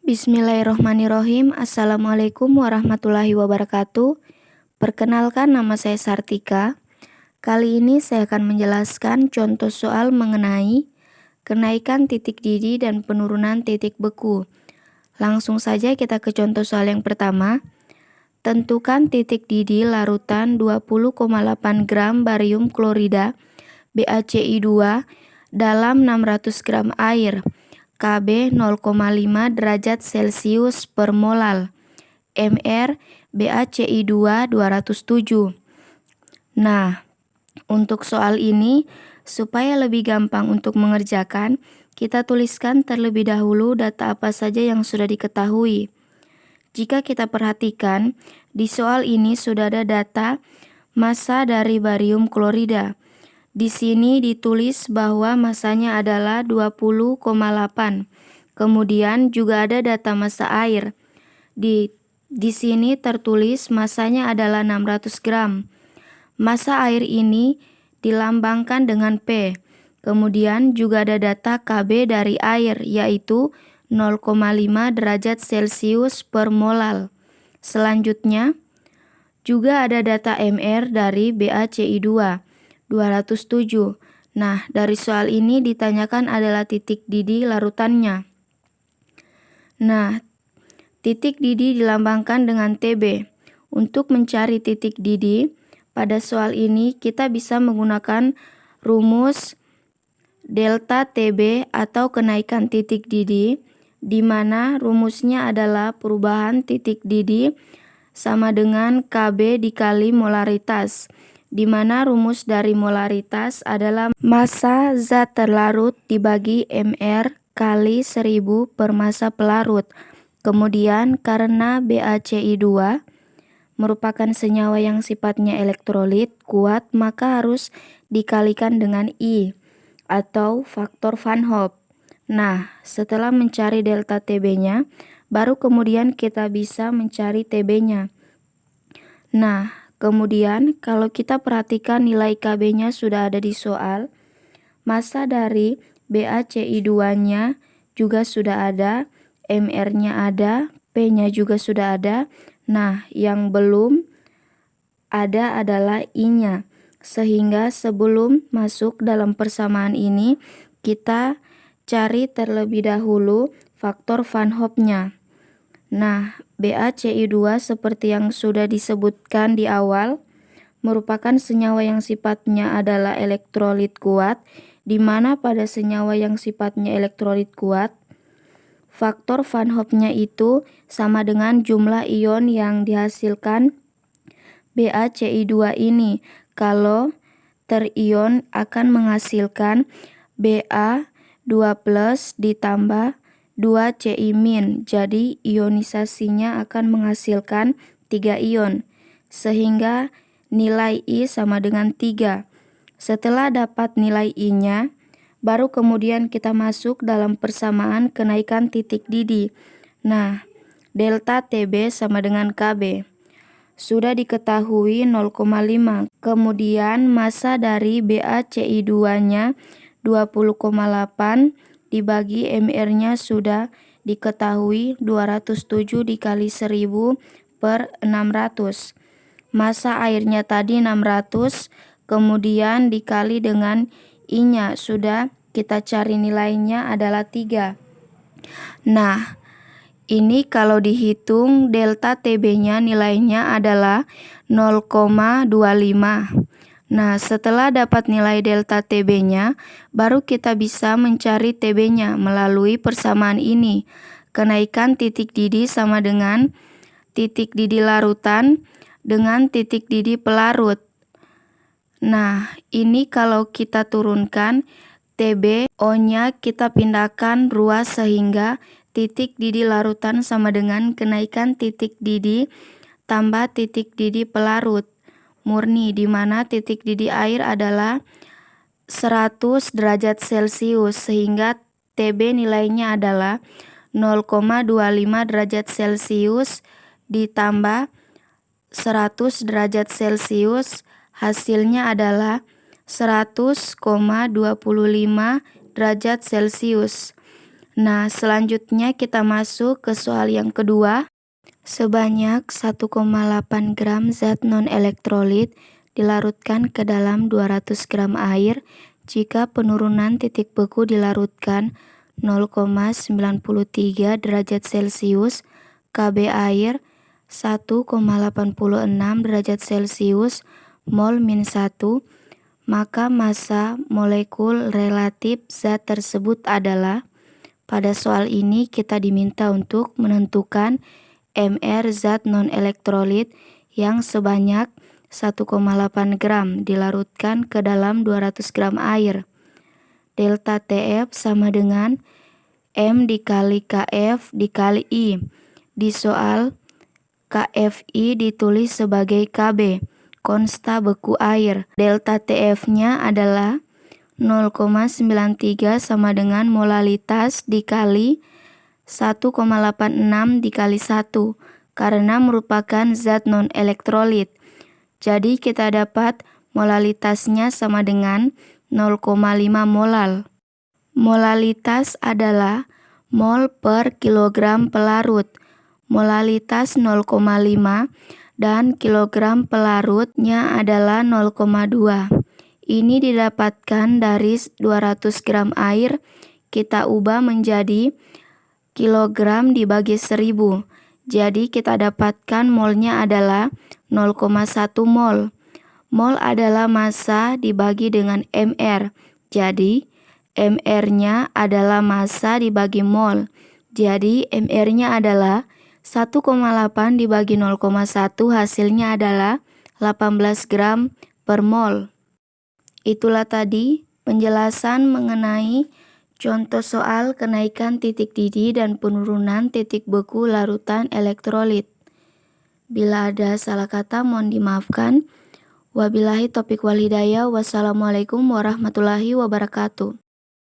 Bismillahirrohmanirrohim. Assalamualaikum warahmatullahi wabarakatuh. Perkenalkan, nama saya Sartika. Kali ini saya akan menjelaskan contoh soal mengenai kenaikan titik didih dan penurunan titik beku. Langsung saja kita ke contoh soal yang pertama. Tentukan titik didih larutan 20,8 gram barium klorida BaCl2 dalam 600 gram air. Kb 0,5 derajat Celcius per molal. Mr BaCl2 207. Nah, untuk soal ini, supaya lebih gampang untuk mengerjakan, kita tuliskan terlebih dahulu data apa saja yang sudah diketahui. Jika kita perhatikan, di soal ini sudah ada data massa dari barium klorida. Di sini ditulis bahwa massanya adalah 20,8. Kemudian juga ada data massa air. Di sini tertulis massanya adalah 600 gram. Massa air ini dilambangkan dengan P. Kemudian juga ada data Kb dari air, yaitu 0,5 derajat Celcius per molal. Selanjutnya, juga ada data Mr dari BaCl2, 207. Nah, dari soal ini ditanyakan adalah titik didih larutannya. Nah, titik didih dilambangkan dengan Tb. Untuk mencari titik didih, pada soal ini kita bisa menggunakan rumus delta Tb atau kenaikan titik didih, di mana rumusnya adalah perubahan titik didih sama dengan Kb dikali molaritas, di mana rumus dari molaritas adalah massa zat terlarut dibagi Mr kali 1000 per massa pelarut. Kemudian karena BaCl2 merupakan senyawa yang sifatnya elektrolit kuat, maka harus dikalikan dengan I atau faktor Van Hoff. Nah, setelah mencari delta Tb-nya, baru kemudian kita bisa mencari Tb-nya. Nah, kemudian kalau kita perhatikan nilai Kb-nya sudah ada di soal, massa dari BaCl2-nya juga sudah ada, Mr-nya ada, P-nya juga sudah ada. Nah, yang belum ada adalah I-nya. Sehingga sebelum masuk dalam persamaan ini, kita cari terlebih dahulu faktor Van Hoff-nya. Nah, BaCl2 seperti yang sudah disebutkan di awal, merupakan senyawa yang sifatnya adalah elektrolit kuat, di mana pada senyawa yang sifatnya elektrolit kuat, faktor Van Hoff-nya itu sama dengan jumlah ion yang dihasilkan BaCl2 ini. Kalau terion akan menghasilkan Ba2+ ditambah 2Ci-. Jadi ionisasinya akan menghasilkan 3 ion. Sehingga nilai I sama dengan 3. Setelah dapat nilai I-nya, baru kemudian kita masuk dalam persamaan kenaikan titik didih. Nah, delta Tb sama dengan Kb. Sudah diketahui 0,5. Kemudian massa dari BaCl2-nya 20,8 dibagi Mr-nya sudah diketahui 207 dikali 1000 per 600. Massa airnya tadi 600, kemudian dikali dengan I-nya sudah kita cari nilainya adalah 3. Nah, ini kalau dihitung delta Tb-nya nilainya adalah 0,25. Nah, setelah dapat nilai delta Tb-nya, baru kita bisa mencari Tb-nya melalui persamaan ini. Kenaikan titik didih sama dengan titik didih larutan dengan titik didih pelarut. Nah, ini kalau kita turunkan, Tb O-nya kita pindahkan ruas sehingga titik didih larutan sama dengan kenaikan titik didih tambah titik didih pelarut murni, di mana titik didih air adalah 100 derajat Celcius, sehingga Tb nilainya adalah 0,25 derajat Celcius ditambah 100 derajat Celcius, hasilnya adalah 100,25 derajat Celcius. Nah, selanjutnya kita masuk ke soal yang kedua. Sebanyak 1,8 gram zat non-elektrolit dilarutkan ke dalam 200 gram air jika penurunan titik beku dilarutkan 0,93 derajat Celcius, Kb air 1,86 derajat Celcius, mol min 1, maka massa molekul relatif zat tersebut adalah. Pada soal ini kita diminta untuk menentukan Mr zat non-elektrolit yang sebanyak 1,8 gram dilarutkan ke dalam 200 gram air. Delta TF sama dengan M dikali KF dikali I. Di soal, KFI ditulis sebagai KB, konsta beku air. Delta TF-nya adalah 0,93 sama dengan molalitas dikali 1,86 dikali 1 karena merupakan zat non-elektrolit. Jadi kita dapat molalitasnya sama dengan 0,5 molal. Molalitas adalah mol per kilogram pelarut. Molalitas 0,5 dan kilogram pelarutnya adalah 0,2. Ini didapatkan dari 200 gram air, kita ubah menjadi kilogram dibagi 1000. Jadi kita dapatkan molnya adalah 0,1 mol. Mol adalah massa dibagi dengan Mr. Jadi Mr-nya adalah massa dibagi mol. Jadi Mr-nya adalah 1,8 dibagi 0,1, hasilnya adalah 18 gram per mol. Itulah tadi penjelasan mengenai contoh soal kenaikan titik didih dan penurunan titik beku larutan elektrolit. Bila ada salah kata mohon dimaafkan. Wabillahi taufiq wal hidayah. Wassalamualaikum warahmatullahi wabarakatuh.